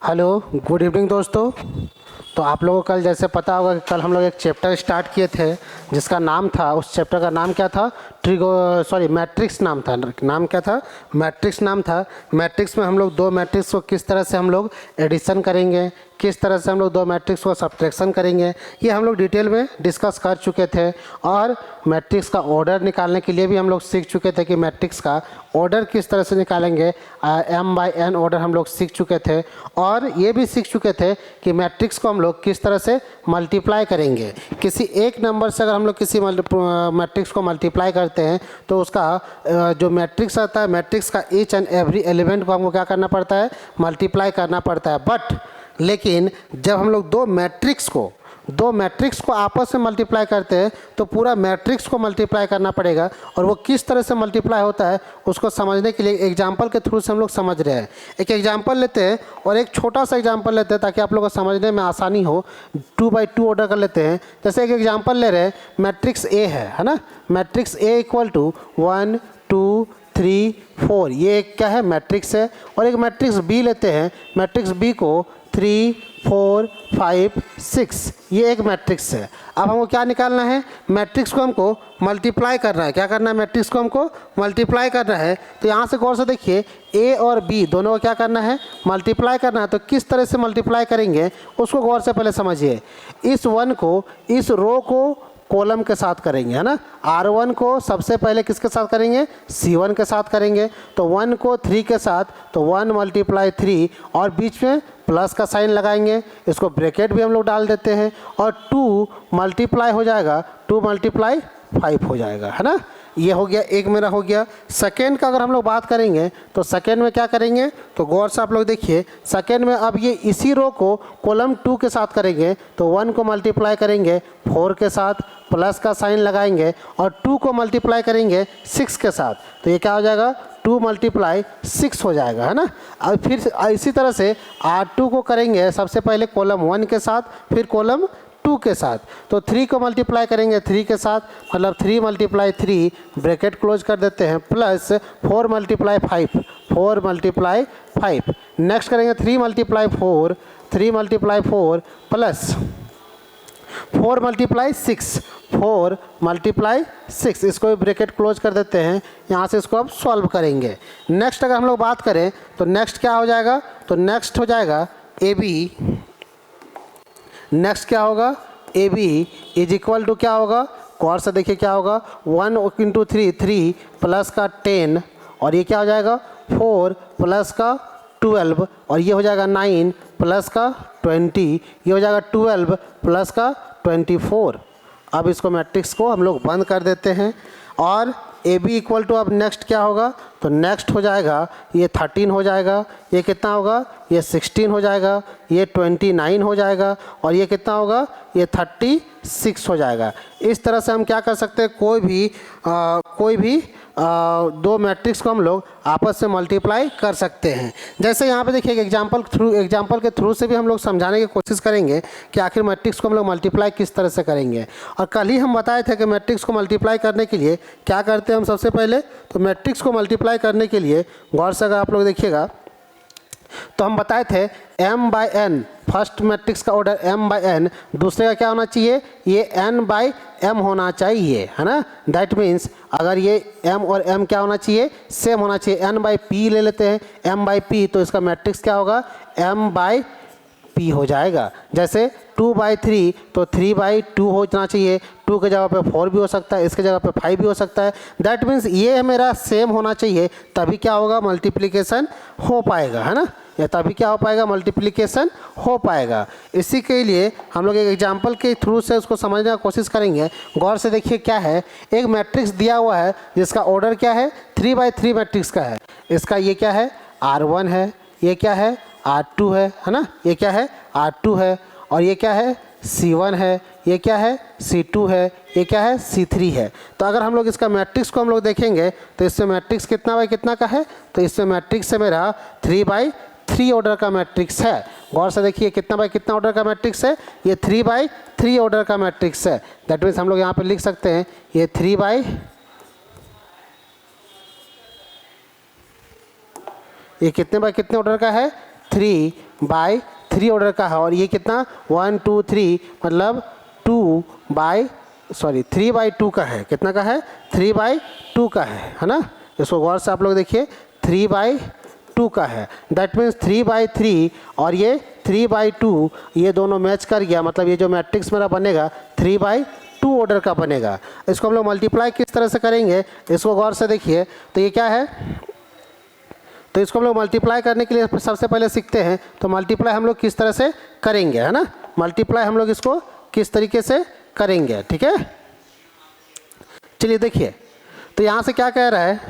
Hello, good evening दोस्तों। तो आप लोगों को कल जैसे पता होगा कि कल हम लोग एक चैप्टर स्टार्ट किए थे जिसका नाम था, उस चैप्टर का नाम क्या था? मैट्रिक्स नाम था। नाम क्या था? मैट्रिक्स नाम था। मैट्रिक्स में हम लोग दो मैट्रिक्स को किस तरह से हम लोग एडिशन करेंगे, किस तरह से हम लोग दो मैट्रिक्स को सब्ट्रैक्शन करेंगे, ये हम लोग डिटेल में डिस्कस कर चुके थे। और मैट्रिक्स का ऑर्डर निकालने के लिए भी हम लोग सीख चुके थे कि मैट्रिक्स का ऑर्डर किस तरह से निकालेंगे। m/n ऑर्डर हम लोग सीख चुके थे। और ये भी सीख चुके थे कि मैट्रिक्स को हम लोग किस तरह से मल्टीप्लाई करेंगे। किसी एक नंबर से अगर हम लोग किसी मैट्रिक्स को मल्टीप्लाई करते हैं तो उसका जो मैट्रिक्स आता है, मैट्रिक्स का ईच एंड एवरी एलिमेंट को हमको क्या करना पड़ता है? मल्टीप्लाई करना पड़ता है। बट लेकिन जब हम लोग दो मैट्रिक्स को आपस में मल्टीप्लाई करते हैं तो पूरा मैट्रिक्स को मल्टीप्लाई करना पड़ेगा। और वो किस तरह से मल्टीप्लाई होता है उसको समझने के लिए एग्जांपल के थ्रू से हम लोग समझ रहे हैं। एक एग्जांपल लेते हैं और एक छोटा सा एग्जांपल लेते हैं ताकि आप लोगों को समझने में आसानी हो। 2/2 ऑर्डर कर लेते हैं। जैसे एक एग्जांपल ले रहे हैं, मैट्रिक्स ए है ना। मैट्रिक्स ए इक्वल टू 1 2 3 4, ये एक क्या है? मैट्रिक्स है। और एक मैट्रिक्स बी लेते हैं। मैट्रिक्स बी को 3 4 5 6, ये एक मैट्रिक्स है। अब हमको क्या निकालना है? मैट्रिक्स को हमको मल्टीप्लाई करना है। क्या करना है? मैट्रिक्स को हमको मल्टीप्लाई करना है। तो यहाँ से गौर से देखिए, ए और बी दोनों को क्या करना है? मल्टीप्लाई करना है। तो किस तरह से मल्टीप्लाई करेंगे उसको गौर से पहले समझिए। इस 1 को इस रो को कॉलम के साथ करेंगे, है ना। R1 को सबसे पहले किसके साथ करेंगे? C1 के साथ करेंगे। तो 1 को 3 के साथ, तो 1 × 3 और बीच में प्लस का साइन लगाएंगे। इसको ब्रैकेट भी हम लोग डाल देते हैं। और 2 मल्टीप्लाई हो जाएगा, 2 × 5 हो जाएगा, है ना। ये हो गया, एक मेरा हो गया। सेकेंड का अगर हम लोग बात करेंगे तो सेकेंड में क्या करेंगे? तो गौर से आप लोग देखिए, सेकेंड में अब ये इसी रो को कॉलम 2 के साथ करेंगे। तो 1 को मल्टीप्लाई करेंगे 4 के साथ, प्लस का साइन लगाएंगे और 2 को मल्टीप्लाई करेंगे 6 के साथ। तो ये क्या हो जाएगा? 2 × 6 हो जाएगा, है ना। अब फिर इसी तरह से R2 को करेंगे सबसे पहले कॉलम 1 के साथ, फिर कॉलम 2 के साथ। तो 3 को मल्टीप्लाई करेंगे 3 के साथ, मतलब 3 × 3, ब्रैकेट क्लोज कर देते हैं, प्लस 4 × 5, 4 × 5। नेक्स्ट करेंगे 3 × 4, 3 × 4 प्लस 4 × 6, 4 × 6। इसको भी ब्रैकेट क्लोज कर देते हैं। यहाँ से इसको अब सॉल्व करेंगे। नेक्स्ट अगर हम लोग बात करें तो नेक्स्ट क्या हो जाएगा? तो नेक्स्ट हो जाएगा AB। नेक्स्ट क्या होगा? AB इज इक्वल टू क्या होगा? गौर से देखिए क्या होगा? 1 × 3, 3 प्लस का 10, और ये क्या हो जाएगा? 4 प्लस का 12, और ये हो जाएगा 9 प्लस का 20, ये हो जाएगा 12 प्लस का 24। अब इसको मैट्रिक्स को हम लोग बंद कर देते हैं। और AB इक्वल टू अब नेक्स्ट क्या होगा? तो नेक्स्ट हो जाएगा ये 13 हो जाएगा, ये कितना होगा? ये 16 हो जाएगा, ये 29 हो जाएगा, और ये कितना होगा? ये 36 हो जाएगा। इस तरह से हम क्या कर सकते हैं? कोई भी दो मैट्रिक्स को हम लोग आपस में मल्टीप्लाई कर सकते हैं। जैसे यहाँ पे देखिए एग्जाम्पल के थ्रू से भी हम लोग समझाने की कोशिश करेंगे कि आखिर मैट्रिक्स को हम लोग मल्टीप्लाई किस तरह से करेंगे। और कल ही हम बताए थे कि मैट्रिक्स को मल्टीप्लाई करने के लिए क्या करते हैं हम सबसे पहले? तो मैट्रिक्स को मल्टीप्लाई करने के लिए गौर से अगर आप लोग देखिएगा तो हम बताए थे m/n, फर्स्ट मैट्रिक्स का ऑर्डर m/n, दूसरे का क्या होना चाहिए? ये n/m होना चाहिए, है ना। दैट मीन्स अगर ये m और m क्या होना चाहिए? सेम होना चाहिए। n/p ले लेते हैं, m/p, तो इसका मैट्रिक्स क्या होगा? m/p हो जाएगा। जैसे 2/3, तो 3/2 होना चाहिए। 2 के जगह पे 4 भी हो सकता है, इसके जगह पे 5 भी हो सकता है। दैट मीन्स ये मेरा सेम होना चाहिए, तभी क्या होगा? मल्टीप्लिकेशन हो पाएगा, है ना। या तभी क्या हो पाएगा? मल्टीप्लिकेशन हो पाएगा। इसी के लिए हम लोग एक एग्जांपल के थ्रू से उसको समझने की कोशिश करेंगे। गौर से देखिए क्या है, एक मैट्रिक्स दिया हुआ है जिसका ऑर्डर क्या है? 3/3 मैट्रिक्स का है। इसका ये क्या है? R1 है, ये क्या है? R2 है ना। ये क्या है? R2 है, और ये क्या है? C1 है, ये क्या है? C2 है, ये क्या है? C3 है। तो अगर हम लोग इसका मैट्रिक्स को हम लोग देखेंगे तो इसमें मैट्रिक्स कितना बाई कितना का है? तो इसमें मैट्रिक्स से मेरा 3/3 ऑर्डर का मैट्रिक्स है। गौर से देखिए कितना बाई कितना ऑर्डर का मैट्रिक्स है? ये 3/3 ऑर्डर का मैट्रिक्स है। दैट मीन्स हम लोग यहाँ पे लिख सकते हैं ये 3/, ये कितने बाई कितने ऑर्डर का है? 3/3 ऑर्डर का है और ये कितना 1 2 3 मतलब 3/2 का है। कितना का है 3/2 का है ना। इसको गौर से आप लोग देखिए 3/2 का है। दैट मीन्स 3/3 और ये 3/2 ये दोनों मैच कर गया, मतलब ये जो मैट्रिक्स मेरा बनेगा 3/2 ऑर्डर का बनेगा। इसको हम लोग मल्टीप्लाई किस तरह से करेंगे इसको गौर से देखिए। तो ये क्या है, तो इसको हम लोग मल्टीप्लाई करने के लिए सबसे पहले सीखते हैं। तो मल्टीप्लाई हम लोग किस तरह से करेंगे, है ना। मल्टीप्लाई हम लोग इसको किस तरीके से करेंगे, ठीक है। चलिए देखिए, तो यहाँ से क्या कह रहा है,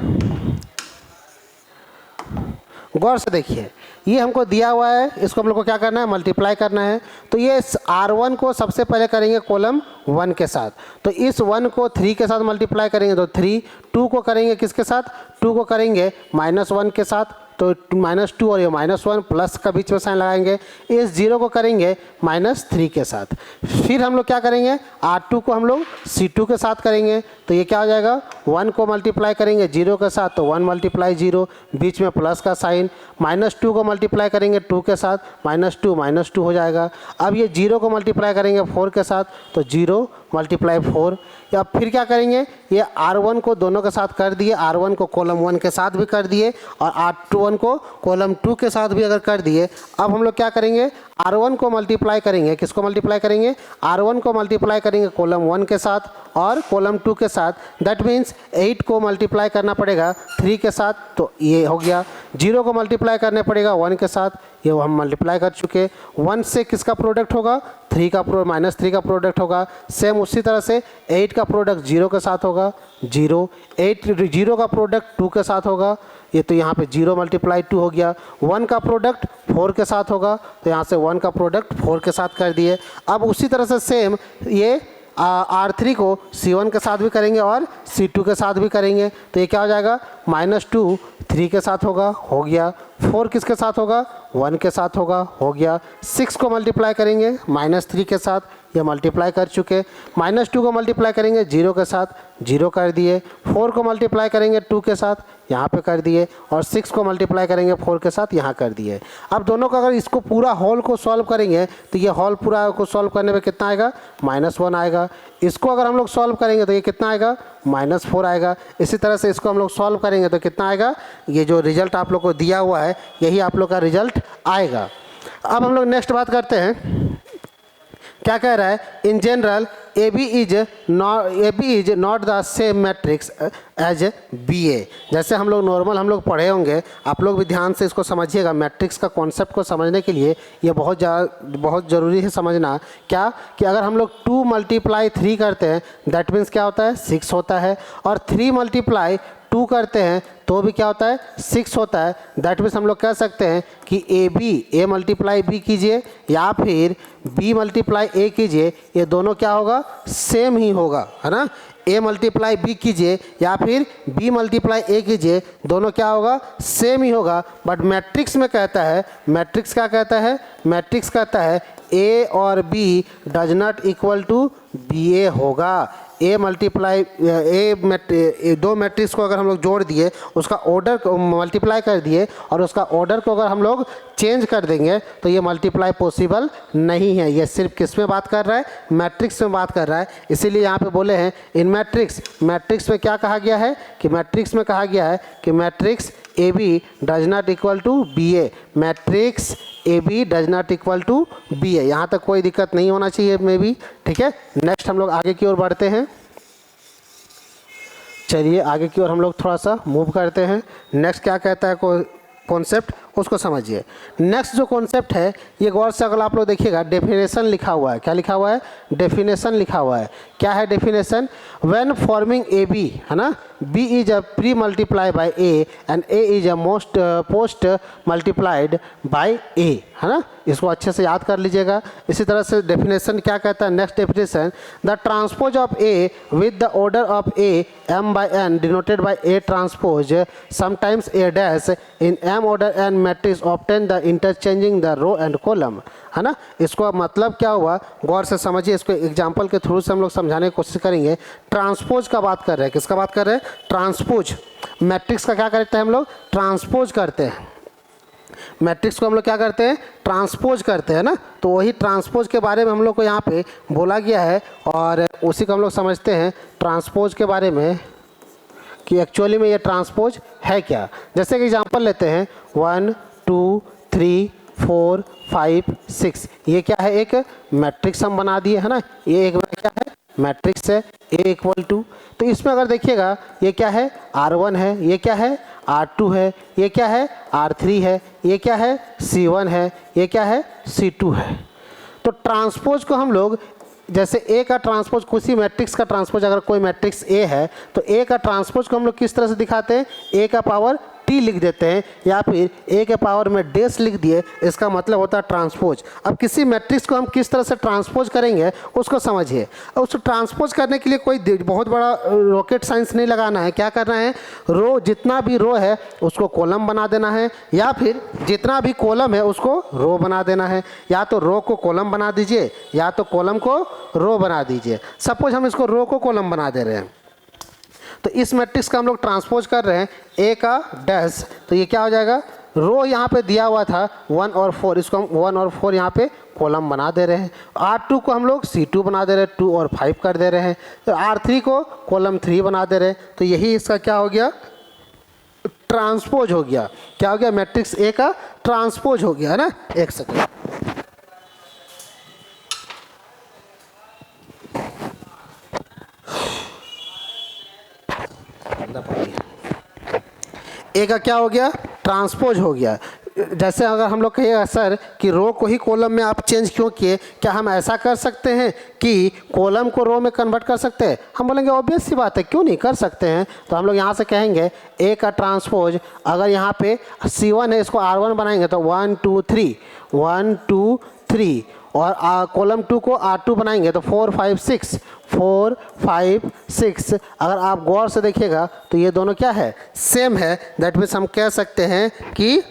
गौर से देखिए। ये हमको दिया हुआ है, इसको हम लोग को क्या करना है मल्टीप्लाई करना है। तो ये R1 को सबसे पहले करेंगे कॉलम 1 के साथ। तो इस 1 को 3 के साथ मल्टीप्लाई करेंगे तो 3, 2 को करेंगे किसके साथ, 2 को करेंगे -1 के साथ। तो -2 और ये -1 प्लस का बीच में साइन लगाएंगे। इस 0 को करेंगे -3 के साथ। फिर हम लोग क्या करेंगे R2 को हम लोग C2 के साथ करेंगे। तो ये क्या हो जाएगा 1 को मल्टीप्लाई करेंगे 0 के साथ तो 1 × 0 बीच में प्लस का साइन। -2 को मल्टीप्लाई करेंगे 2 के साथ -2 -2 हो जाएगा। अब ये 0 को मल्टीप्लाई करेंगे 4 के साथ तो 0 × 4। या फिर क्या करेंगे ये R1 को दोनों के साथ कर दिए, R1 को कॉलम 1 के साथ भी कर दिए और R2 को कॉलम 2 के साथ भी अगर कर दिए। अब हम लोग क्या करेंगे R1 को मल्टीप्लाई करेंगे, किसको मल्टीप्लाई करेंगे R1 को मल्टीप्लाई करेंगे कॉलम 1 के साथ और कॉलम 2 के साथ। दैट मीन्स 8 को मल्टीप्लाई करना पड़ेगा 3 के साथ तो ये हो गया। 0 को मल्टीप्लाई करने पड़ेगा 1 के साथ, ये हम मल्टीप्लाई कर चुके। 1 से किसका प्रोडक्ट होगा -3 का प्रोडक्ट होगा। सेम उसी तरह से 8 का प्रोडक्ट 0 के साथ होगा 0, 0 का प्रोडक्ट 2 के साथ होगा। ये तो यहाँ पे 0 × 2 हो गया। 1 का प्रोडक्ट 4 के साथ होगा तो यहाँ से 1 का प्रोडक्ट 4 के साथ कर दिए। अब उसी तरह से सेम ये R3 को C1 के साथ भी करेंगे और C2 के साथ भी करेंगे। तो ये क्या हो जाएगा -2 3 के साथ होगा, हो गया। 4 किसके साथ होगा 1 के साथ होगा, हो गया। 6 को मल्टीप्लाई करेंगे -3 के साथ, ये मल्टीप्लाई कर चुके। -2 को मल्टीप्लाई करेंगे 0 के साथ, 0 कर दिए। 4 को मल्टीप्लाई करेंगे 2 के साथ, यहाँ पे कर दिए। और 6 को मल्टीप्लाई करेंगे 4 के साथ, यहाँ कर दिए। अब दोनों का अगर इसको पूरा होल को सॉल्व करेंगे तो ये होल पूरा को सॉल्व करने में कितना आएगा -1 आएगा। इसको अगर हम लोग सॉल्व करेंगे तो ये कितना आएगा -4 आएगा। इसी तरह से इसको हम लोग सॉल्व करेंगे तो कितना आएगा, ये जो रिजल्ट आप लोग को दिया हुआ है यही आप लोग का रिजल्ट आएगा। अब हम लोग नेक्स्ट बात करते हैं, क्या कह रहा है in general AB is not the same matrix as BA। जैसे हम लोग नॉर्मल हम लोग पढ़े होंगे, आप लोग भी ध्यान से इसको समझिएगा। मैट्रिक्स का कॉन्सेप्ट को समझने के लिए ये बहुत ज़रूरी है समझना। क्या कि अगर हम लोग 2 × 3 करते हैं दैट मीन्स क्या होता है 6 होता है, और 3 × 2 करते हैं तो भी क्या होता है 6 होता है। दैट मीन्स हम लोग कह सकते हैं कि A × B कीजिए या फिर B × A कीजिए, ये दोनों क्या होगा सेम ही होगा, है ना। A × B कीजिए या फिर B × A कीजिए, दोनों क्या होगा सेम ही होगा। बट मैट्रिक्स में कहता है, मैट्रिक्स क्या कहता है, मैट्रिक्स कहता है A और B does not equal to BA होगा। दो मैट्रिक्स को अगर हम लोग जोड़ दिए, उसका ऑर्डर को मल्टीप्लाई कर दिए और उसका ऑर्डर को अगर हम लोग चेंज कर देंगे तो ये मल्टीप्लाई पॉसिबल नहीं है। ये सिर्फ किस में बात कर रहा है मैट्रिक्स में बात कर रहा है। इसीलिए यहाँ पे बोले हैं इन मैट्रिक्स में क्या कहा गया है कि मैट्रिक्स में कहा गया है कि matrix AB does not equal to BA, matrix AB does not equal to BA। यहाँ तक कोई दिक्कत नहीं होना चाहिए मे भी, ठीक है। नेक्स्ट हम लोग आगे की ओर बढ़ते हैं। चलिए आगे की ओर हम लोग थोड़ा सा मूव करते हैं। नेक्स्ट क्या कहता है कॉन्सेप्ट, उसको समझिए। नेक्स्ट जो कॉन्सेप्ट है ये गौर से अगर आप लोग देखिएगा डेफिनेशन लिखा हुआ है। क्या लिखा हुआ है डेफिनेशन लिखा हुआ है। क्या है डेफिनेशन, व्हेन फॉर्मिंग AB, है ना, B is a pre multiply by A and A is a post multiplied by A, है ना। इसको अच्छे से याद कर लीजिएगा। इसी तरह से डेफिनेशन क्या कहता है, next definition, the transpose of A with the order of A m/n denoted by A transpose sometimes A dash in m order n matrix obtain the interchanging the row and column, है ना। इसको मतलब क्या हुआ गौर से समझिए। इसको example के थ्रू से हम लोग समझाने की कोशिश करेंगे। ट्रांसपोज का बात कर रहे हैं, किसका बात कर रहे हैं ट्रांसपोज। मैट्रिक्स का क्या करते हैं हम लोग ट्रांसपोज करते हैं। मैट्रिक्स को हम लोग क्या करते हैं, ट्रांसपोज करते हैं ना। तो वही ट्रांसपोज के बारे में हम लोग को यहाँ पे बोला गया है और उसी को हम लोग समझते हैं ट्रांसपोज के बारे में कि एक्चुअली में ये ट्रांसपोज है क्या। जैसे कि एग्जांपल लेते हैं 1 2 3 4 5 6, ये क्या है, एक मैट्रिक्स हम बना दिए है ना। ये एक क्या है, मैट्रिक्स है A इक्वल टू। तो इसमें अगर देखिएगा ये क्या है, R1 है, ये क्या है R2 है, ये क्या है R3 है, ये क्या है C1 है, ये क्या है C2 है। तो ट्रांसपोज को हम लोग जैसे ए का ट्रांसपोज, किसी मैट्रिक्स का ट्रांसपोज, अगर कोई मैट्रिक्स ए है तो ए का ट्रांसपोज को हम लोग किस तरह से दिखाते हैं, ए का पावर टी लिख देते हैं या फिर ए के पावर में डैश लिख दिए, इसका मतलब होता है ट्रांसपोज। अब किसी मैट्रिक्स को हम किस तरह से ट्रांसपोज करेंगे उसको समझिए। और उसको ट्रांसपोज करने के लिए कोई बहुत बड़ा रॉकेट साइंस नहीं लगाना है। क्या करना है, रो, जितना भी रो है उसको कॉलम बना देना है, या फिर जितना भी कॉलम है उसको रो बना देना है। या तो रो को कॉलम बना दीजिए या तो कॉलम को रो बना दीजिए। सपोज हम इसको रो को कॉलम बना दे रहे हैं तो इस मैट्रिक्स का हम लोग ट्रांसपोज कर रहे हैं ए का डैश, तो ये क्या हो जाएगा, रो यहाँ पे दिया हुआ था 1 और 4, इसको हम 1 और 4 यहाँ पे कॉलम बना दे रहे हैं। R2 को हम लोग C2 बना दे रहे हैं, 2 और 5 कर दे रहे हैं। तो R3 को कॉलम 3 बना दे रहे हैं। तो यही इसका क्या हो गया, ट्रांसपोज हो गया। क्या हो गया, मैट्रिक्स ए का ट्रांसपोज हो गया है ना। एक सेकेंड, ए का क्या हो गया, ट्रांसपोज हो गया। जैसे अगर हम लोग कहिएगा सर कि रो को ही कॉलम में आप चेंज क्यों किए, क्या हम ऐसा कर सकते हैं कि कॉलम को रो में कन्वर्ट कर सकते हैं? हम बोलेंगे ऑब्वियस सी बात है, क्यों नहीं कर सकते हैं। तो हम लोग यहाँ से कहेंगे ए का ट्रांसपोज, अगर यहाँ पे C1 है इसको R1 बनाएंगे तो 1 2 3 1 2 3, और कॉलम 2 को R2 बनाएंगे तो 4 5 6 4 5 6। अगर आप गौर से देखिएगा तो ये दोनों क्या है, सेम है। दैट मीन्स हम कह सकते हैं कि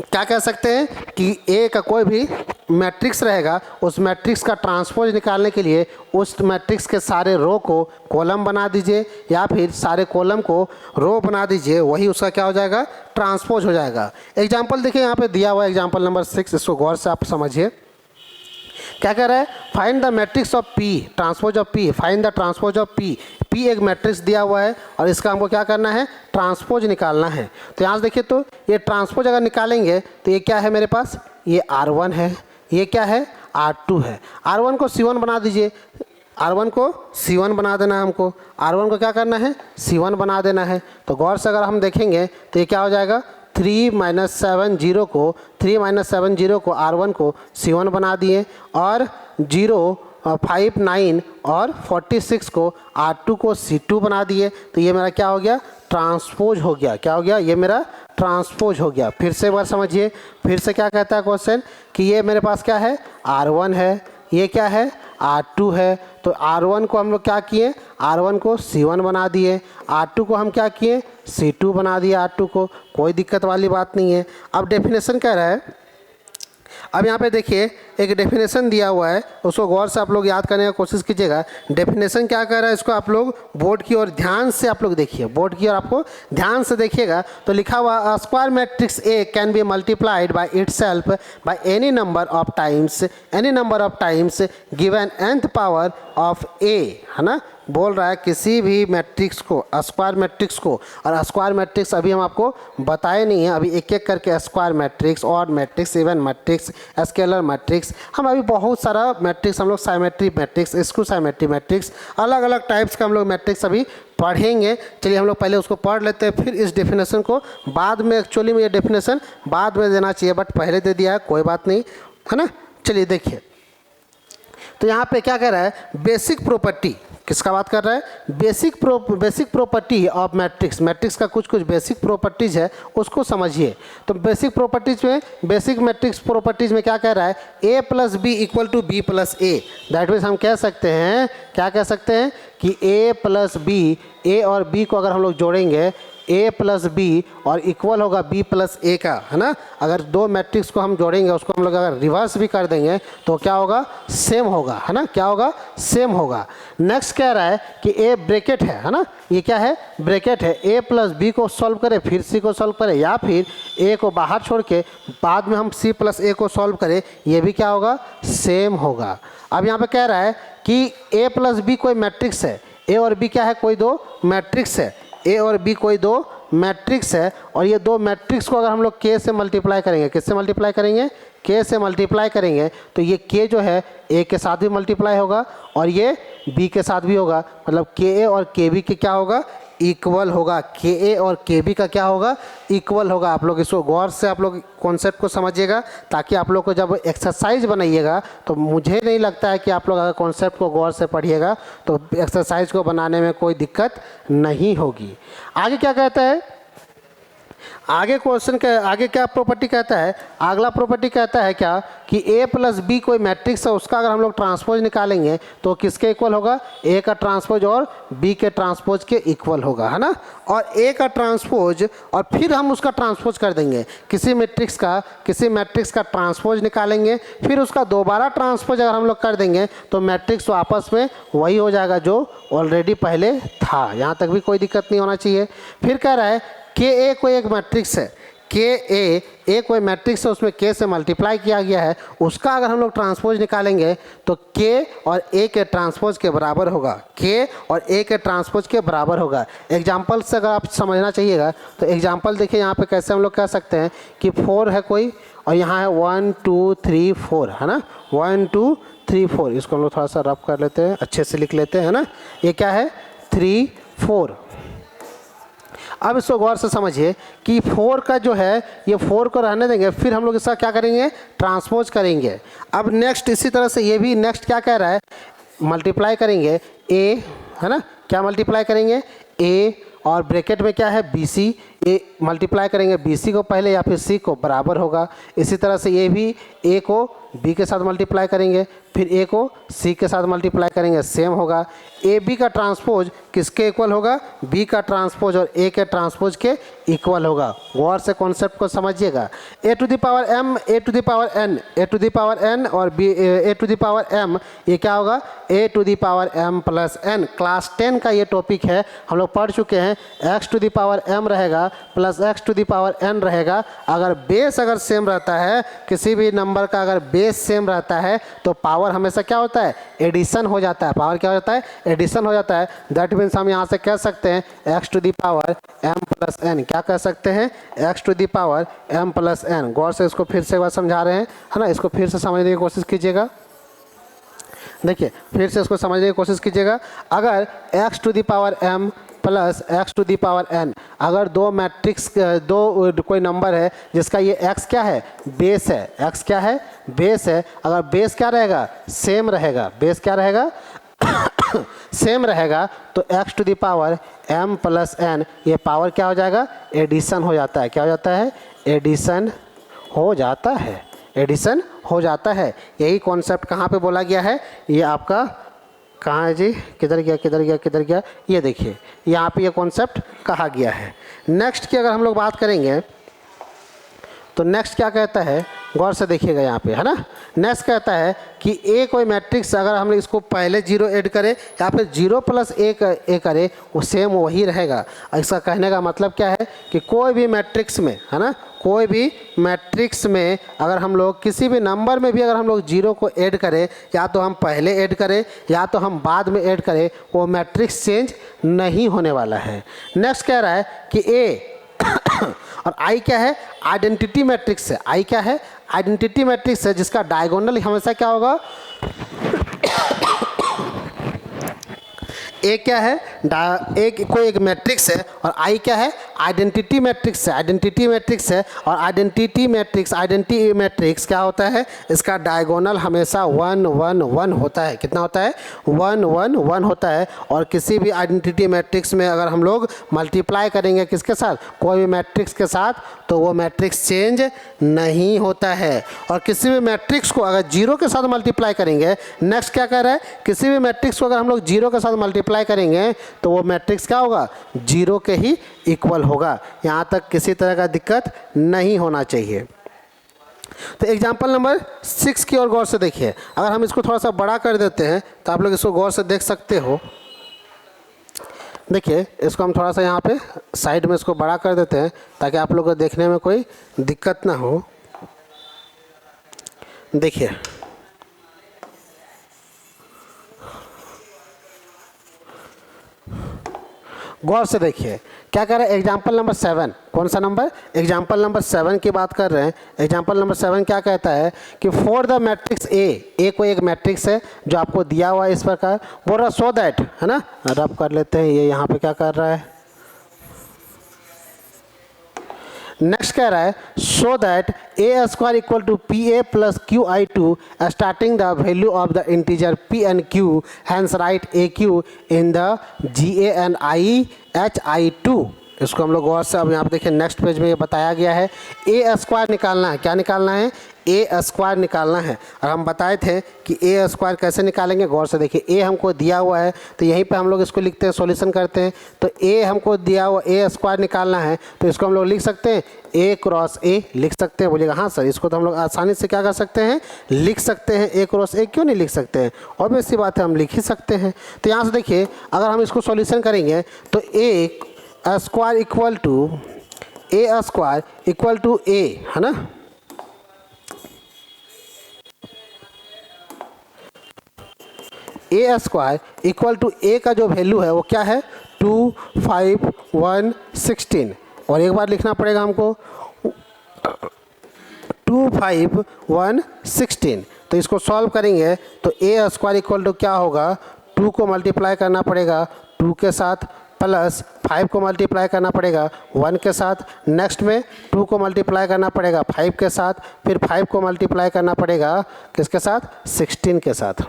क्या कह सकते हैं कि ए का कोई भी मैट्रिक्स रहेगा, उस मैट्रिक्स का ट्रांसपोज निकालने के लिए उस मैट्रिक्स के सारे रो को कॉलम बना दीजिए या फिर सारे कॉलम को रो बना दीजिए, वही उसका क्या हो जाएगा, ट्रांसपोज हो जाएगा। एग्जाम्पल देखिए यहाँ पे दिया हुआ है, एग्जाम्पल नंबर 6, इसको गौर से आप समझिए। क्या कह रहा है, find the matrix of P, transpose of P, find the transpose of P. P एक मैट्रिक्स दिया हुआ है और इसका हमको क्या करना है, ट्रांसपोज निकालना है। तो यहाँ से देखिए तो ये ट्रांसपोज अगर निकालेंगे तो ये क्या है मेरे पास, ये R1 है, ये क्या है R2 है। R1 को C1 बना दीजिए, R1 को C1 बना देना है हमको, R1 को क्या करना है, C1 बना देना है। तो गौर से अगर हम देखेंगे तो ये क्या हो जाएगा, 3 - 7 0 को 3 - 7 0 को R1 को C1 बना दिए, और 0 5 9 और 46 को R2 को C2 बना दिए। तो ये मेरा क्या हो गया, ट्रांसपोज हो गया। क्या हो गया, ये मेरा ट्रांसपोज हो गया। फिर से एक बार समझिए, फिर से क्या कहता है क्वेश्चन कि ये मेरे पास क्या है, R1 है, ये क्या है R2 है। तो R1 को हम लोग क्या किए, R1 को C1 बना दिए, R2 को हम क्या किए, C2 बना दिए R2 को, कोई दिक्कत वाली बात नहीं है। अब डेफिनेशन कह रहा है, अब यहाँ पे देखिए एक डेफिनेशन दिया हुआ है, उसको गौर से आप लोग याद करने की कोशिश कीजिएगा। डेफिनेशन क्या कह रहा है, इसको आप लोग बोर्ड की ओर ध्यान से आप लोग देखिए, बोर्ड की ओर आपको ध्यान से देखिएगा। तो लिखा हुआ, square matrix A can be multiplied by itself by any number of times given nth power of A, है ना। बोल रहा है किसी भी मैट्रिक्स को, स्क्वायर मैट्रिक्स को, और स्क्वायर मैट्रिक्स अभी हम आपको बताए नहीं है, अभी एक एक करके square matrix, odd matrix, even matrix, scalar matrix, हम अभी बहुत सारा मैट्रिक्स, हम लोग symmetry matrix, skew symmetry matrix, अलग अलग टाइप्स का हम लोग मैट्रिक्स अभी पढ़ेंगे। चलिए हम लोग पहले उसको पढ़ लेते हैं, फिर इस डेफिनेशन को बाद में, एक्चुअली में ये डेफिनेशन बाद में देना चाहिए बट पहले दे दिया है, कोई बात नहीं, है ना। चलिए देखिए, तो यहाँ पे क्या कह रहा है, बेसिक प्रॉपर्टी, किसका बात कर रहा है, basic property of matrix, matrix का कुछ कुछ बेसिक प्रॉपर्टीज है, उसको समझिए। तो बेसिक प्रॉपर्टीज में, बेसिक मैट्रिक्स प्रॉपर्टीज में क्या कह रहा है, a + b = b + a। That means हम कह सकते हैं, क्या कह सकते हैं कि a + b, a और b को अगर हम लोग जोड़ेंगे, ए प्लस बी और इक्वल होगा बी प्लस ए का, है ना। अगर दो मैट्रिक्स को हम जोड़ेंगे, उसको हम लोग अगर रिवर्स भी कर देंगे तो क्या होगा, सेम होगा, है ना। क्या होगा, सेम होगा। नेक्स्ट कह रहा है कि ए ब्रैकेट है ना, ये क्या है, ब्रैकेट है। ए प्लस बी को सॉल्व करें फिर सी को सॉल्व करें, या फिर ए को बाहर छोड़ के बाद में हम सी प्लस ए को सॉल्व करें, ये भी क्या होगा, सेम होगा। अब यहाँ पे कह रहा है कि ए प्लस बी कोई मैट्रिक्स है, ए और बी क्या है, कोई दो मैट्रिक्स है, ए और बी कोई दो मैट्रिक्स है, और ये दो मैट्रिक्स को अगर हम लोग के से मल्टीप्लाई करेंगे, किससे मल्टीप्लाई करेंगे, के से मल्टीप्लाई करेंगे, तो ये के जो है ए के साथ भी मल्टीप्लाई होगा और ये बी के साथ भी होगा, मतलब के ए और के बी के क्या होगा, इक्वल होगा। के ए और के बी का क्या होगा, इक्वल होगा। आप लोग इसको गौर से आप लोग कॉन्सेप्ट को समझिएगा, ताकि आप लोग को जब एक्सरसाइज बनाइएगा तो मुझे नहीं लगता है कि आप लोग अगर कॉन्सेप्ट को गौर से पढ़िएगा तो एक्सरसाइज को बनाने में कोई दिक्कत नहीं होगी। आगे क्या कहता है, आगे क्वेश्चन का आगे क्या प्रॉपर्टी कहता है, अगला प्रॉपर्टी कहता है क्या कि a प्लस बी कोई मैट्रिक्स है, उसका अगर हम लोग ट्रांसपोज निकालेंगे तो किसके इक्वल होगा, a का ट्रांसपोज और b के ट्रांसपोज के इक्वल होगा, है ना। और a का ट्रांसपोज और फिर हम उसका ट्रांसपोज कर देंगे, किसी मैट्रिक्स का ट्रांसपोज निकालेंगे, फिर उसका दोबारा ट्रांसपोज अगर हम लोग कर देंगे तो मैट्रिक्स तो आपस में वही हो जाएगा जो ऑलरेडी पहले था। यहाँ तक भी कोई दिक्कत नहीं होना चाहिए। फिर कह रहा है के ए कोई एक मैट्रिक्स है, के ए कोई मैट्रिक्स है, उसमें के से मल्टीप्लाई किया गया है, उसका अगर हम लोग ट्रांसपोज निकालेंगे तो के और ए के ट्रांसपोज के बराबर होगा, के और ए के ट्रांसपोज के बराबर होगा। एग्जाम्पल से अगर आप समझना चाहिएगा तो एग्जाम्पल देखिए यहाँ पे कैसे हम लोग कह सकते हैं कि 4 है कोई और यहाँ है 1 2 3 4, है ना, 1 2 3 4। इसको हम लोग थोड़ा सा रफ कर लेते हैं, अच्छे से लिख लेते हैं, है ना। ये क्या है, 3 4। अब इसको गौर से समझिए कि 4 का जो है, ये 4 को रहने देंगे, फिर हम लोग इसका क्या करेंगे, ट्रांसपोज करेंगे। अब नेक्स्ट इसी तरह से ये भी नेक्स्ट क्या कह रहा है, मल्टीप्लाई करेंगे a, है ना, क्या मल्टीप्लाई करेंगे, a और ब्रैकेट में क्या है बी सी, ए मल्टीप्लाई करेंगे बी सी को पहले या फिर सी को, बराबर होगा। इसी तरह से ये भी ए को बी के साथ मल्टीप्लाई करेंगे, फिर ए को सी के साथ मल्टीप्लाई करेंगे, सेम होगा। ए बी का ट्रांसपोज किसके इक्वल होगा, बी का ट्रांसपोज और ए के ट्रांसपोज के इक्वल होगा। गौर से कॉन्सेप्ट को समझिएगा। A to the power M, A to the power N, A to the power N और B A to the power M, ये क्या होगा, A to the power M plus N. Class 10 का ये टॉपिक है, हम लोग पढ़ चुके हैं। X to the power M रहेगा plus X to the power N रहेगा। अगर बेस अगर सेम रहता है, किसी भी नंबर का अगर बेस सेम रहता है तो पावर हमेशा क्या होता है, एडिशन हो जाता है। पावर क्या हो जाता है, एडिशन हो जाता है। दैट मीन्स हम यहाँ से कह सकते हैं X to the power M plus N, क्या कह सकते हैं, X to the power M plus N. गौर से इसको फिर से एक बार समझा रहे हैं, है ना, इसको फिर से समझने की कोशिश कीजिएगा। देखिए फिर से इसको समझने की कोशिश कीजिएगा। अगर X to the power M plus X to the power N, अगर दो मैट्रिक्स दो कोई नंबर है जिसका ये x क्या है, बेस है, x क्या है, बेस है। अगर बेस क्या रहेगा, सेम रहेगा, बेस क्या रहेगा सेम रहेगा, तो x to the power m plus n, ये पावर क्या हो जाएगा, एडिशन हो जाता है। क्या हो जाता है, एडिशन हो जाता है, एडिशन हो जाता है। यही कॉन्सेप्ट कहाँ पे बोला गया है, ये आपका कहाँ है जी, किधर गया किधर गया किधर गया, ये देखिए यहाँ पे ये कॉन्सेप्ट कहा गया है। नेक्स्ट की अगर हम लोग बात करेंगे तो नेक्स्ट क्या कहता है, गौर से देखिएगा यहाँ पे, है ना। नेक्स्ट कहता है कि ए कोई मैट्रिक्स अगर हम इसको पहले 0 ऐड करें या फिर 0 प्लस ए करें, वो सेम वही रहेगा। इसका कहने का मतलब क्या है कि कोई भी मैट्रिक्स में, है ना, कोई भी मैट्रिक्स में अगर हम लोग किसी भी नंबर में भी अगर हम लोग 0 को ऐड करें, या तो हम पहले ऐड करें या तो हम बाद में ऐड करें, वो मैट्रिक्स चेंज नहीं होने वाला है। नेक्स्ट कह रहा है कि ए और आई क्या है, आइडेंटिटी मैट्रिक्स है। आई क्या है, आइडेंटिटी मैट्रिक्स है, जिसका डायगोनल हमेशा क्या होगा, ए क्या है, कोई एक मैट्रिक्स है और आई क्या है, आइडेंटिटी मैट्रिक्स है। आइडेंटिटी मैट्रिक्स है और आइडेंटिटी मैट्रिक्स क्या होता है, इसका डायगोनल हमेशा 1 1 1 होता है। कितना होता है, 1 1 1 होता है। और किसी भी आइडेंटिटी मैट्रिक्स में अगर हम लोग मल्टीप्लाई करेंगे किसके साथ, कोई भी मैट्रिक्स के साथ, तो वो मैट्रिक्स चेंज नहीं होता है। और किसी भी मैट्रिक्स को अगर 0 के साथ मल्टीप्लाई करेंगे, नेक्स्ट क्या कह रहा है, किसी भी मैट्रिक्स को अगर हम लोग 0 के साथ मल्टीप्लाई करेंगे तो वो मैट्रिक्स क्या होगा, 0 के ही इक्वल होगा। यहाँ तक किसी तरह का दिक्कत नहीं होना चाहिए। तो एग्जाम्पल नंबर 6 की ओर गौर से देखिए। अगर हम इसको थोड़ा सा बड़ा कर देते हैं तो आप लोग इसको गौर से देख सकते हो। देखिए इसको हम थोड़ा सा यहाँ पे साइड में इसको बड़ा कर देते हैं ताकि आप लोग को देखने में कोई दिक्कत ना हो। देखिए गौर से देखिए क्या कह रहा है एग्जाम्पल नंबर 7। कौन सा नंबर? एग्जाम्पल नंबर 7 की बात कर रहे हैं। एग्जाम्पल नंबर 7 क्या कहता है कि फॉर द मैट्रिक्स ए कोई एक मैट्रिक्स है जो आपको दिया हुआ है इस प्रकार। बोल रहा सो दैट, है ना, रब कर लेते हैं। ये यहाँ पे क्या कर रहा है, नेक्स्ट कह रहा है so that A square equal to P A plus Q I two starting the value of the integer P N Q, hence right A Q in the G A N I H I two. इसको हम लोग गौर से अब यहाँ पे देखिए next page में ये बताया गया है ए स्क्वायर निकालना है। क्या निकालना है? ए स्क्वायर निकालना है। और हम बताए थे कि ए स्क्वायर कैसे निकालेंगे। गौर से देखिए ए हमको दिया हुआ है तो यहीं पे हम लोग इसको लिखते हैं, सॉल्यूशन करते हैं। तो ए हमको दिया हुआ ए स्क्वायर निकालना है तो इसको हम लोग लिख सकते हैं ए क्रॉस ए लिख सकते हैं। बोलिएगा हाँ सर, इसको तो हम लोग आसानी से क्या कर सकते हैं, लिख सकते हैं। ए क्रॉस ए क्यों नहीं लिख सकते हैं? ऑब्वियस सी बात है, हम लिख ही सकते हैं। तो यहाँ से देखिए अगर हम इसको सॉल्यूशन करेंगे तो ए स्क्वायर इक्वल टू ए, है ना, ए स्क्वायर इक्वल टू ए का जो वैल्यू है वो क्या है 2, 5, 1, 16। और एक बार लिखना पड़ेगा हमको 2, 5, 1, 16। तो इसको सॉल्व करेंगे तो ए स्क्वायर इक्वल टू क्या होगा, 2 को मल्टीप्लाई करना पड़ेगा 2 के साथ, प्लस 5 को मल्टीप्लाई करना पड़ेगा 1 के साथ, नेक्स्ट में 2 को मल्टीप्लाई करना पड़ेगा 5 के साथ, फिर 5 को मल्टीप्लाई करना पड़ेगा किसके साथ, 16 के साथ।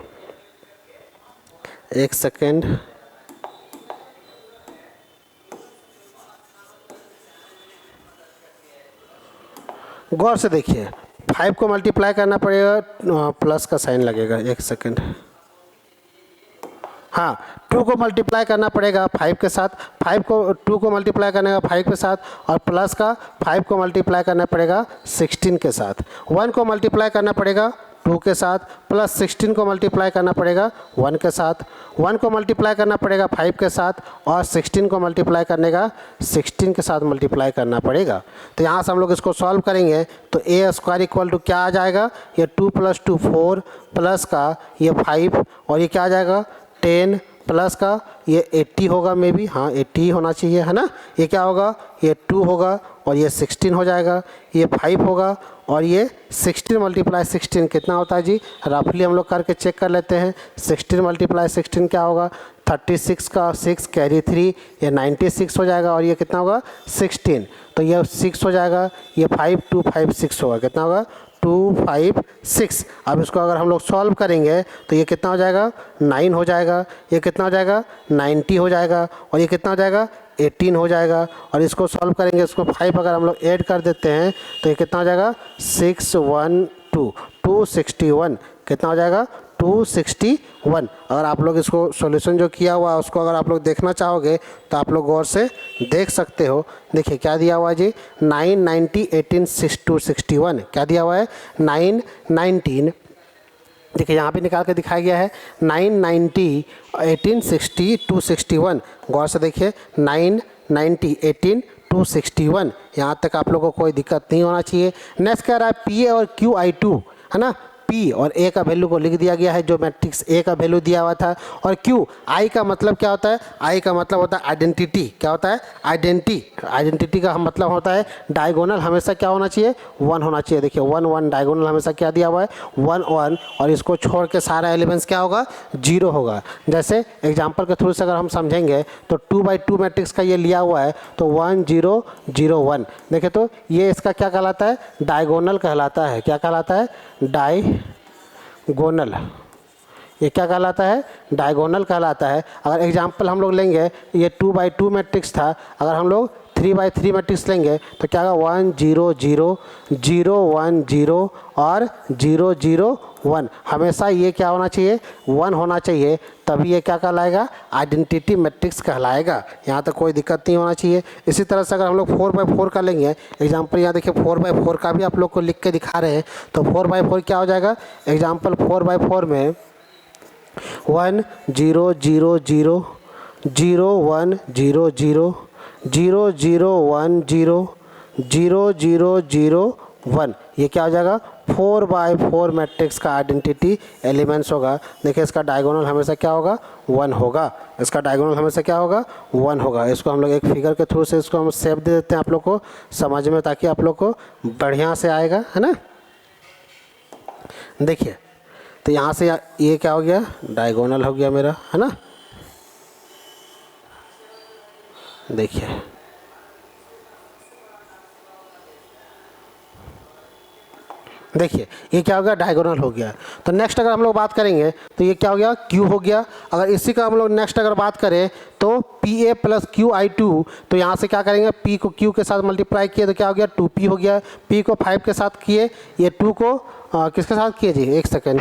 एक सेकेंड, गौर से देखिए 5 को मल्टीप्लाई करना पड़ेगा, प्लस का साइन लगेगा, एक सेकेंड, हाँ 2 को मल्टीप्लाई करना पड़ेगा 5 के साथ, 2 को मल्टीप्लाई करने का 5 के साथ, और प्लस का 5 को मल्टीप्लाई करना पड़ेगा 16 के साथ। 1 को मल्टीप्लाई करना पड़ेगा 2 के साथ, प्लस 16 को मल्टीप्लाई करना पड़ेगा 1 के साथ, 1 को मल्टीप्लाई करना पड़ेगा 5 के साथ, और 16 को मल्टीप्लाई करने का 16 के साथ मल्टीप्लाई करना पड़ेगा। तो यहाँ से हम लोग इसको सॉल्व करेंगे तो ए स्क्वायर इक्वल टू क्या आ जाएगा, ये 2 + 2 4, प्लस का ये 5, और ये क्या आ जाएगा 10, प्लस का ये 80 होगा, मे बी, हाँ 80 होना चाहिए, है ना। ये क्या होगा, ये 2 होगा और ये 16 हो जाएगा, ये 5 होगा और ये 16 × 16 कितना होता है जी, रफली हम लोग करके चेक कर लेते हैं। 16 × 16 क्या होगा, 36 का 6 कैरी 3, ये 96 हो जाएगा, और ये कितना होगा 16, तो ये 6 हो जाएगा, ये 5 2 5 6 होगा, कितना होगा 2 5 6। अब इसको अगर हम लोग सॉल्व करेंगे तो ये कितना हो जाएगा 9 हो जाएगा, ये कितना हो जाएगा 90 हो जाएगा, और ये कितना हो जाएगा 18 हो जाएगा। और इसको सॉल्व करेंगे, इसको 5 अगर हम लोग ऐड कर देते हैं तो ये कितना हो जाएगा 612 261, कितना हो जाएगा 261। अगर आप लोग इसको सॉल्यूशन जो किया हुआ है उसको अगर आप लोग देखना चाहोगे तो आप लोग गौर से देख सकते हो। देखिए क्या दिया हुआ है जी, 9 90 18 6 261, क्या दिया हुआ है 9 19, देखिए यहाँ पे निकाल के दिखाया गया है 9 90 18 60 261। गौर से देखिए 9 90 18 261, यहाँ तक आप लोगों को कोई दिक्कत नहीं होना चाहिए। नेक्स्ट कह रहा है पी ए और क्यू आई टू, है ना, पी और ए का वैल्यू को लिख दिया गया है जो मैट्रिक्स ए का वैल्यू दिया हुआ था, और क्यू आई का मतलब क्या होता है, आई का मतलब होता है आइडेंटिटी। क्या होता है, आइडेंटिटी का मतलब होता है डायगोनल हमेशा क्या होना चाहिए 1 होना चाहिए। देखिए 1 1 डायगोनल हमेशा क्या दिया हुआ है 1 1, और इसको छोड़ के सारा एलिमेंट्स क्या होगा 0 होगा। जैसे एग्जाम्पल के थ्रू से अगर हम समझेंगे तो 2/2 मैट्रिक्स का ये लिया हुआ है तो 1 0 0 1, देखे तो ये इसका क्या कहलाता है, डायगोनल कहलाता है। क्या कहलाता है, डायगोनल। ये क्या कहलाता है, डायगोनल कहलाता है। अगर एग्जाम्पल हम लोग लेंगे, ये 2/2 मैट्रिक्स था, अगर हम लोग 3/3 मैट्रिक्स लेंगे तो क्या होगा 1 0 0 0 1 0 और 0 0 1। हमेशा ये क्या होना चाहिए, 1 होना चाहिए, तभी ये क्या कहलाएगा, आइडेंटिटी मैट्रिक्स कहलाएगा। यहाँ तक कोई दिक्कत नहीं होना चाहिए। इसी तरह से अगर हम लोग 4/4 का लेंगे, एग्जाम्पल यहाँ देखिए 4/4 का भी आप लोग को लिख के दिखा रहे हैं, तो 4/4 क्या हो जाएगा, एग्जाम्पल 4/4 में 1 0 0 0 0 1 0 0 0 0 1 0 0 0 0 1, ये क्या हो जाएगा 4/4 मैट्रिक्स का आइडेंटिटी एलिमेंट्स होगा। देखिए इसका डायगोनल हमेशा क्या होगा, 1 होगा। इसका डायगोनल हमेशा क्या होगा, 1 होगा। इसको हम लोग एक फिगर के थ्रू से इसको हम शेप दे देते हैं आप लोग को समझ में, ताकि आप लोग को बढ़िया से आएगा, है ना। देखिए तो यहाँ से ये क्या हो गया, डायगोनल हो गया मेरा, है ना। देखिए देखिए ये क्या हो गया, डायगोनल हो गया। तो नेक्स्ट अगर हम लोग बात करेंगे तो ये क्या हो गया, क्यू हो गया। अगर इसी का हम लोग नेक्स्ट अगर बात करें तो P A plus Q I two, तो यहाँ से क्या करेंगे, पी को क्यू के साथ मल्टीप्लाई किए तो क्या हो गया 2p हो गया। पी को 5 के साथ किए, ये 2 को किसके साथ किए जी, एक सेकेंड,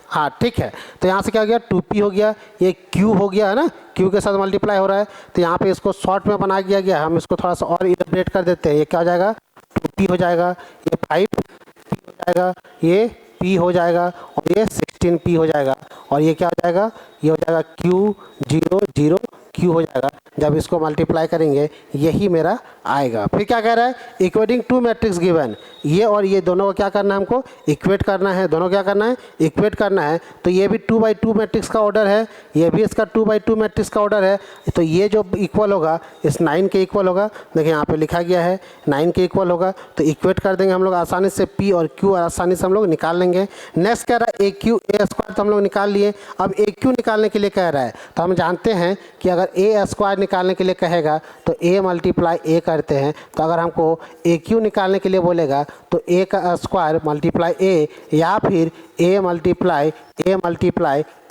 हाँ ठीक है। तो यहाँ से क्या हो गया 2p हो गया, ये q हो गया, है ना, q के साथ मल्टीप्लाई हो रहा है। तो यहाँ पे इसको शॉर्ट में बना दिया गया, हम इसको थोड़ा सा और इलैबोरेट कर देते हैं। ये क्या हो जाएगा 2p हो जाएगा, ये 5p हो जाएगा, ये p हो जाएगा और ये 16p हो जाएगा, और ये क्या हो जाएगा, ये हो जाएगा q 0 0 q हो जाएगा। जब इसको मल्टीप्लाई करेंगे यही मेरा आएगा। फिर क्या कह रहा है, इक्वेटिंग टू मैट्रिक्स गिवन, ये और ये दोनों को क्या करना है, हमको इक्वेट करना है, दोनों क्या करना है, इक्वेट करना है। तो ये भी 2/2 मैट्रिक्स का ऑर्डर है, ये भी इसका 2/2 मैट्रिक्स का ऑर्डर है। तो ये जो इक्वल होगा इस 9 के इक्वल होगा। देखिए यहाँ पे लिखा गया है 9 के इक्वल होगा, तो इक्वेट कर देंगे हम लोग आसानी से, p और q आसानी से हम लोग निकाल लेंगे। नेक्स्ट कह रहा है AQ A² तो हम लोग निकाल लिए। अब AQ निकालने के लिए कह रहा है, तो हम जानते हैं कि अगर A² निकालने के लिए कहेगा तो A × A करते हैं। तो अगर हमको AQ निकालने के लिए बोलेगा तो A का स्क्वायर मल्टीप्लाई A, या फिर A मल्टीप्लाई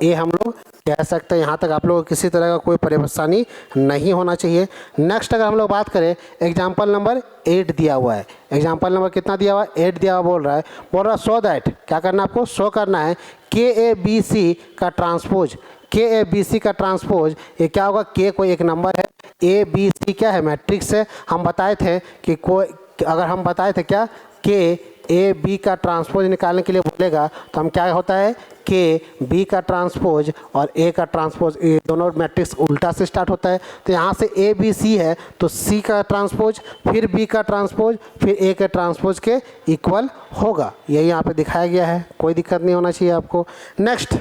A हम लोग कह सकते हैं। यहाँ तक आप लोगों को किसी तरह का कोई परेशानी नहीं होना चाहिए। नेक्स्ट अगर हम लोग बात करें, एग्जाम्पल नंबर 8 दिया हुआ है। एग्जाम्पल नंबर कितना दिया हुआ है, 8 दिया हुआ। बोल रहा है सो दैट, क्या करना है आपको, शो करना है KABC का ट्रांसपोज, KABC का ट्रांसपोज। ये क्या होगा, K कोई एक नंबर है, ABC क्या है, मैट्रिक्स है। हम बताए थे कि अगर हम बताए थे क्या, KAB का ट्रांसपोज निकालने के लिए बोलेगा तो हम क्या होता है, KB का ट्रांसपोज और A का ट्रांसपोज, ये दोनों मैट्रिक्स उल्टा से स्टार्ट होता है। तो यहाँ से ABC है तो C का ट्रांसपोज, फिर B का ट्रांसपोज, फिर A के ट्रांसपोज के इक्वल होगा। यही यहाँ पे दिखाया गया है, कोई दिक्कत नहीं होना चाहिए आपको। नेक्स्ट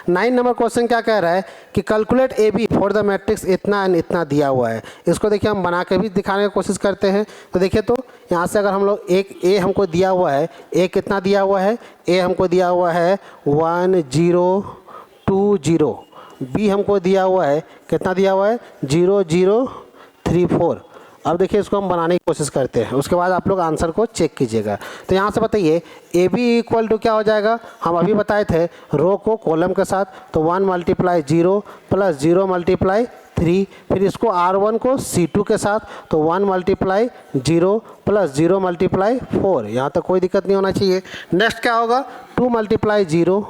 9 नंबर क्वेश्चन क्या कह रहा है कि calculate AB for the matrix इतना एंड इतना दिया हुआ है। इसको देखिए हम बना के भी दिखाने की कोशिश करते हैं। तो देखिए, तो यहाँ से अगर हम लोग एक A हमको दिया हुआ है, A कितना दिया हुआ है, A हमको दिया हुआ है 1 0 2 0, B हमको दिया हुआ है कितना दिया हुआ है 0 0 3 4। अब देखिए इसको हम बनाने की कोशिश करते हैं, उसके बाद आप लोग आंसर को चेक कीजिएगा। तो यहाँ से बताइए AB इक्वल टू क्या हो जाएगा, हम अभी बताए थे रो को कॉलम के साथ, तो 1 × 0 प्लस 0 × 3, फिर इसको R1 को C2 के साथ, तो 1 × 0 प्लस 0 × 4। यहाँ तक कोई दिक्कत नहीं होना चाहिए। नेक्स्ट क्या होगा, 2 × 0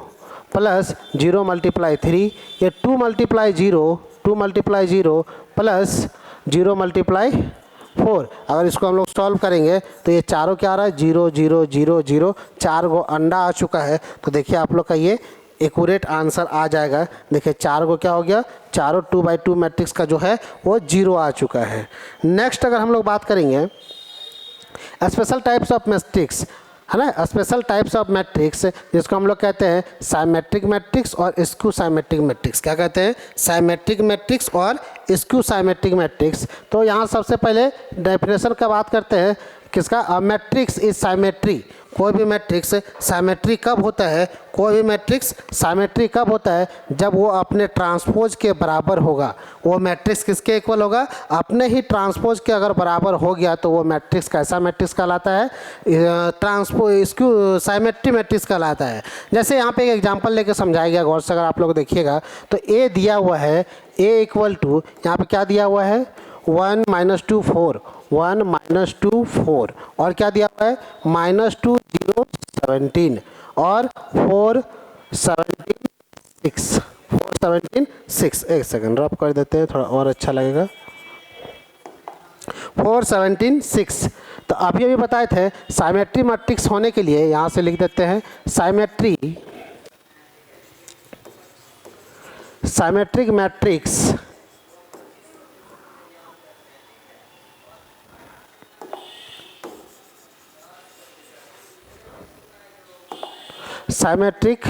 प्लस 0 × 3, ये 2 × 0 प्लस 0 × 4। अगर इसको हम लोग सॉल्व करेंगे तो ये चारों क्या आ रहा है 0 0 0 0, 4 गो अंडा आ चुका है। तो देखिए आप लोग का ये एक्यूरेट आंसर आ जाएगा। देखिए 4 गो क्या हो गया, चारों 2/2 मैट्रिक्स का जो है वो 0 आ चुका है। नेक्स्ट अगर हम लोग बात करेंगे स्पेशल टाइप्स ऑफ मैट्रिक्स, है ना, स्पेशल टाइप्स ऑफ मैट्रिक्स, जिसको हम लोग कहते हैं साइमेट्रिक मैट्रिक्स और स्क्यू साइमेट्रिक मैट्रिक्स। क्या कहते हैं, साइमेट्रिक मैट्रिक्स और स्क्यू साइमेट्रिक मैट्रिक्स। तो यहाँ सबसे पहले डेफिनेशन का बात करते हैं किसका, मैट्रिक्स इज साइमेट्री। कोई भी मैट्रिक्स साइमेट्री कब होता है, कोई भी मैट्रिक्स साइमेट्री कब होता है, जब वो अपने ट्रांसपोज के बराबर होगा। वो मैट्रिक्स किसके इक्वल होगा, अपने ही ट्रांसपोज के अगर बराबर हो गया तो वो मैट्रिक्स कैसा मैट्रिक्स कहलाता है, ट्रांसपोज स्क्यू साइमेट्री मैट्रिक्स कहलाता है। जैसे यहाँ पे एक एग्जांपल लेके समझाया गया, गौर से अगर आप लोग देखिएगा तो A दिया हुआ है, A इक्वल टू यहाँ पे क्या दिया हुआ है 1 माइनस 2 4, 1 माइनस 2 4, और क्या दिया हुआ है माइनस 2 0 17, और 4 17 6, 4 17 6, एक सेकंड ड्रॉप कर देते हैं थोड़ा और अच्छा लगेगा, 4 17 6। तो अभी अभी बताए थे साइमेट्री मैट्रिक्स होने के लिए यहाँ से लिख देते हैं साइमेट्रिक मैट्रिक्स साइमेट्रिक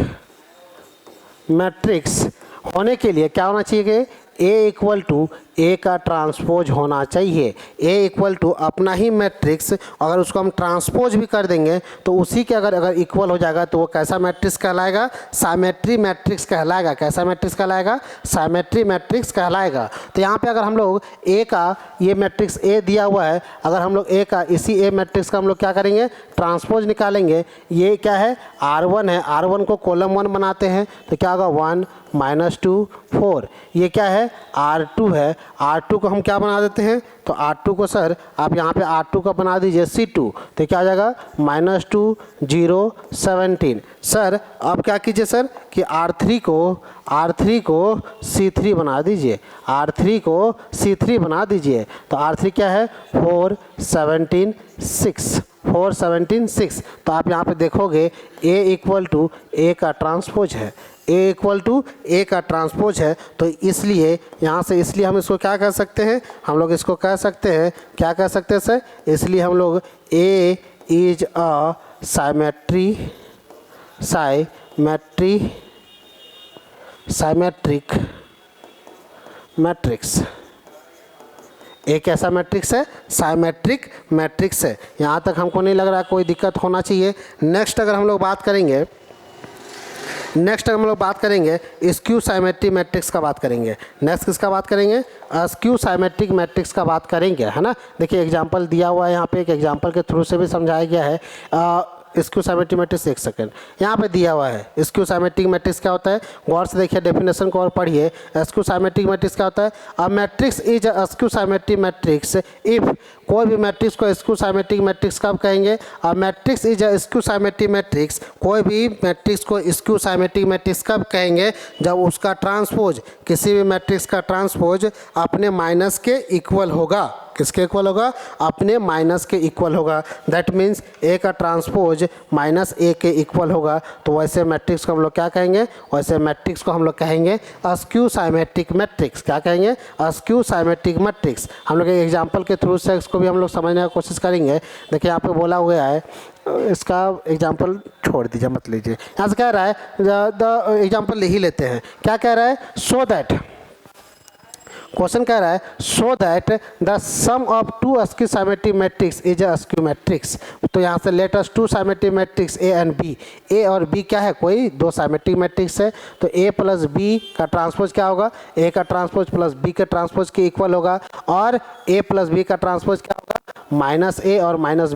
मैट्रिक्स होने के लिए क्या होना चाहिए कि ए इक्वल टू ए का ट्रांसपोज होना चाहिए। ए इक्वल टू अपना ही मैट्रिक्स, अगर उसको हम ट्रांसपोज भी कर देंगे तो उसी के अगर इक्वल हो जाएगा तो वो कैसा मैट्रिक्स कहलाएगा, साइमेट्री मैट्रिक्स कहलाएगा। कैसा मैट्रिक्स कहलाएगा, साइमेट्री मैट्रिक्स कहलाएगा। तो यहाँ पे अगर हम लोग ए का ये मैट्रिक्स ए दिया हुआ है, अगर हम लोग ए का इसी ए मैट्रिक्स का हम लोग क्या करेंगे ट्रांसपोज निकालेंगे। ये क्या है R1 है, R1 को कॉलम 1 बनाते हैं तो क्या होगा 1 माइनस 2 4। ये क्या है R2 है, R2 को हम क्या बना देते हैं तो R2 को सर आप यहाँ पे R2 का बना दीजिए C2, तो क्या आ जाएगा माइनस 2 0 17। सर अब क्या कीजिए सर कि R3 को C3 बना दीजिए, R3 को C3 बना दीजिए। तो R3 क्या है 4 17 6, 4 17 6। तो आप यहाँ पे देखोगे A इक्वल टू ए का ट्रांसपोज है, ए इक्वल टू ए का ट्रांसपोज है। तो इसलिए यहाँ से इसलिए हम इसको क्या कह सकते हैं, हम लोग इसको कह सकते हैं क्या कह सकते हैं सर, इसलिए हम लोग ए इज अ साइमेट्रिक मैट्रिक्स। एक ऐसा मैट्रिक्स है साइमेट्रिक मैट्रिक्स है। यहाँ तक हमको नहीं लग रहा कोई दिक्कत होना चाहिए। नेक्स्ट अगर हम लोग बात करेंगे स्क्यू साइमेट्रिक मैट्रिक्स का बात करेंगे। नेक्स्ट किसका बात करेंगे, स्क्यू साइमेट्रिक मैट्रिक्स का बात करेंगे, है ना। देखिए एग्जांपल दिया हुआ है यहाँ पे, एक एग्जांपल के थ्रू से भी समझाया गया है। स्क्यू साइमेट्रिक मैट्रिक्स, एक सेकंड यहाँ पे दिया हुआ है स्क्यू साइमेट्रिक मैट्रिक्स क्या होता है, गौर से देखिए डेफिनेशन को और पढ़िए। स्क्यू साइमेट्रिक मैट्रिक्स क्या होता है, a matrix is a skew symmetric matrix if, कोई भी मैट्रिक्स को स्क्यू साइमेट्रिक मैट्रिक्स कब कहेंगे, a matrix is a skew symmetric matrix, कोई भी मैट्रिक्स को स्क्यू साइमेट्रिक मैट्रिक्स कब कहेंगे, जब उसका ट्रांसपोज, किसी भी मैट्रिक्स का ट्रांसपोज अपने माइनस के इक्वल होगा। किसके इक्वल होगा, अपने माइनस के इक्वल होगा। दैट मीन्स ए का ट्रांसपोज माइनस ए के इक्वल होगा। तो वैसे मैट्रिक्स को हम लोग क्या कहेंगे, वैसे मैट्रिक्स को हम लोग कहेंगे स्क्यू साइमेट्रिक मैट्रिक्स। क्या कहेंगे, स्क्यू साइमेट्रिक मैट्रिक्स। हम लोग एक एग्जांपल के थ्रू से इसको भी हम लोग समझने की कोशिश करेंगे। देखिए यहाँ पे बोला हुआ है, इसका एग्जांपल छोड़ दीजिए मत लीजिए। यहाँ से कह रहा है द एग्जांपल ही लेते हैं। क्या कह रहा है, सो दैट, क्वेश्चन कह रहा है so that the sum of two skew symmetric matrix is a skew matrix. तो यहाँ से let us two symmetric matrix A and B. A और बी क्या है, कोई दो साइमेट्रिक मैट्रिक्स है। तो ए प्लस बी का ट्रांसपोज क्या होगा, ए का ट्रांसपोज प्लस बी के ट्रांसपोज के इक्वल होगा। और ए प्लस बी का ट्रांसपोज क्या होगा, माइनस ए और माइनस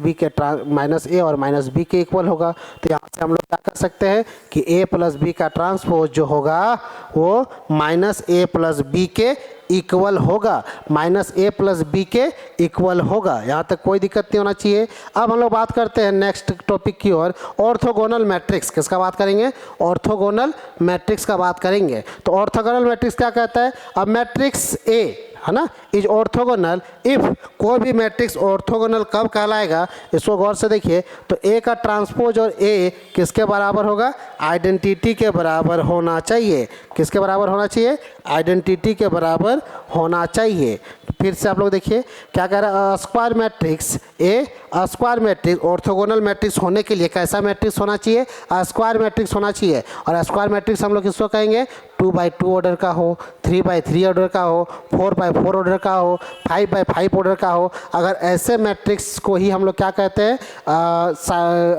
बी के इक्वल होगा। तो यहाँ से हम लोग क्या कर सकते हैं कि ए प्लस बी का ट्रांसपोज जो होगा वो माइनस ए प्लस बी के इक्वल होगा, माइनस ए प्लस बी के इक्वल होगा। यहाँ तक कोई दिक्कत नहीं होना चाहिए। अब हम लोग बात करते हैं नेक्स्ट टॉपिक की ओर, ऑर्थोगोनल मैट्रिक्स। किसका बात करेंगे, ऑर्थोगोनल मैट्रिक्स का बात करेंगे। तो ऑर्थोगोनल मैट्रिक्स क्या कहता है, अब मैट्रिक्स ए है ना इज ऑर्थोगोनल इफ, कोई भी मैट्रिक्स ऑर्थोगोनल कब कहलाएगा, इसको गौर से देखिए। तो ए का ट्रांसपोज और ए किसके बराबर होगा, आइडेंटिटी के बराबर होना चाहिए। किसके बराबर होना चाहिए, आइडेंटिटी के बराबर होना चाहिए। फिर से आप लोग देखिए क्या कह रहा है, स्क्वायर मैट्रिक्स ए, स्क्वायर मैट्रिक्स ऑर्थोगोनल मैट्रिक्स होने के लिए कैसा मैट्रिक्स होना चाहिए, स्क्वायर मैट्रिक्स होना चाहिए। और स्क्वायर मैट्रिक्स हम लोग किसको कहेंगे, 2x2 ऑर्डर का हो, 3x3 ऑर्डर का हो, 4x4 ऑर्डर का हो, 5x5 ऑर्डर का हो। अगर ऐसे मैट्रिक्स को ही हम लोग क्या कहते हैं,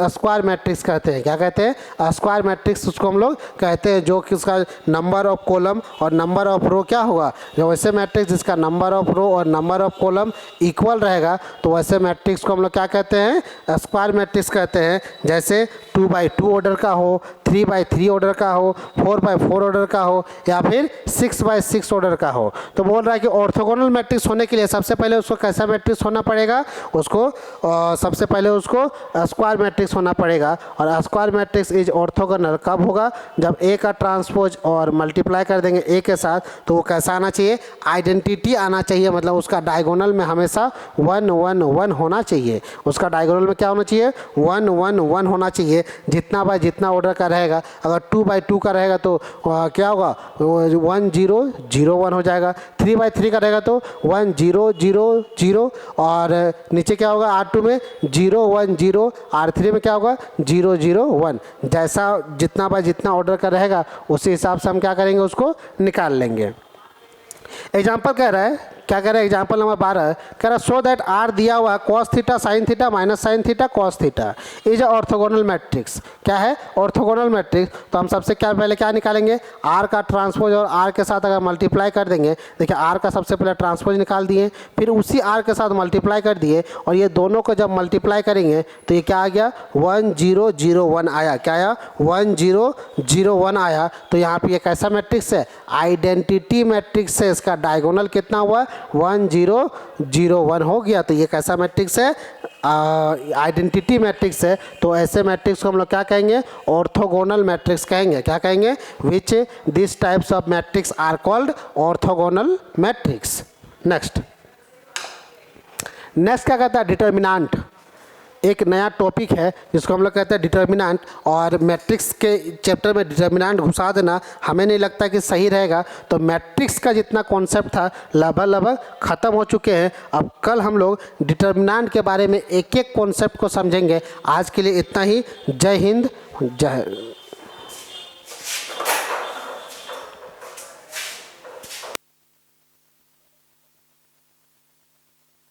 स्क्वायर मैट्रिक्स कहते हैं। क्या कहते हैं, स्क्वायर मैट्रिक्स उसको हम लोग कहते हैं, जो कि उसका नंबर ऑफ कॉलम और नंबर ऑफ रो क्या होगा, जो वैसे मैट्रिक्स जिसका नंबर ऑफ रो और नंबर ऑफ कॉलम इक्वल रहेगा, तो वैसे मैट्रिक्स को हम लोग क्या कहते हैं, स्क्वायर मैट्रिक्स कहते हैं। जैसे 2x2 ऑर्डर का हो, 3x3 ऑर्डर का हो, 4x4 ऑर्डर का हो, या फिर 6x6 ऑर्डर का हो। तो बोल रहा है कि ऑर्थोगोनल मैट्रिक्स होने के लिए सबसे पहले उसको कैसा मैट्रिक्स होना पड़ेगा, उसको सबसे पहले उसको स्क्वायर मैट्रिक्स होना पड़ेगा। और स्क्वायर मैट्रिक्स इज ऑर्थोगोनल कब होगा, जब ए का ट्रांसपोज और मल्टीप्लाई कर देंगे ए के साथ, तो वो कैसा आना चाहिए, आइडेंटिटी आना चाहिए, मतलब उसका डायगोनल में हमेशा 1 1 1 होना चाहिए। उसका डायगोनल में क्या होना चाहिए, 1 1 1 होना चाहिए। जितना बाय जितना ऑर्डर का रहेगा, अगर 2x2 का रहेगा तो क्या होगा, 1 0 0 1 हो जाएगा। 3x3 का रहेगा तो 1 0 0 0, और नीचे क्या होगा, R2 में 0 1 0, R3 में क्या होगा 0 0 1। जैसा जितना बाय जितना ऑर्डर का रहेगा उसी हिसाब से हम क्या करेंगे, उसको निकाल लेंगे। एग्जाम्पल कह रहा है, क्या कह रहा है, एग्जाम्पल नंबर 12 कह रहा है, सो दैट आर दिया हुआ cos theta sine theta minus sine theta cos theta is a orthogonal matrix. क्या है, ऑर्थोगोनल मैट्रिक्स। तो हम सबसे क्या पहले क्या निकालेंगे, आर का ट्रांसपोज और आर के साथ अगर मल्टीप्लाई कर देंगे, देखिए आर का सबसे पहले ट्रांसपोज निकाल दिए, फिर उसी आर के साथ मल्टीप्लाई कर दिए, और ये दोनों को जब मल्टीप्लाई करेंगे तो ये क्या आ गया, 1 0 0 1 आया। क्या आया, 1 0 0 1 आया। तो यहाँ पे ये कैसा मैट्रिक्स है, आइडेंटिटी मैट्रिक्स है। इसका डायगोनल कितना हुआ, 1 0 0 1 हो गया। तो ये कैसा मैट्रिक्स है, आइडेंटिटी मैट्रिक्स है। तो ऐसे मैट्रिक्स को हम लोग क्या कहेंगे, ऑर्थोगोनल मैट्रिक्स कहेंगे। क्या कहेंगे, which this types of matrix are called orthogonal matrix. Next क्या कहता है, डिटर्मिनेंट। एक नया टॉपिक है जिसको हम लोग कहते हैं डिटर्मिनेंट, और मैट्रिक्स के चैप्टर में डिटर्मिनेंट घुसा देना हमें नहीं लगता कि सही रहेगा। तो मैट्रिक्स का जितना कॉन्सेप्ट था लगभग ख़त्म हो चुके हैं। अब कल हम लोग डिटर्मिनेंट के बारे में एक एक कॉन्सेप्ट को समझेंगे। आज के लिए इतना ही। जय हिंद, जय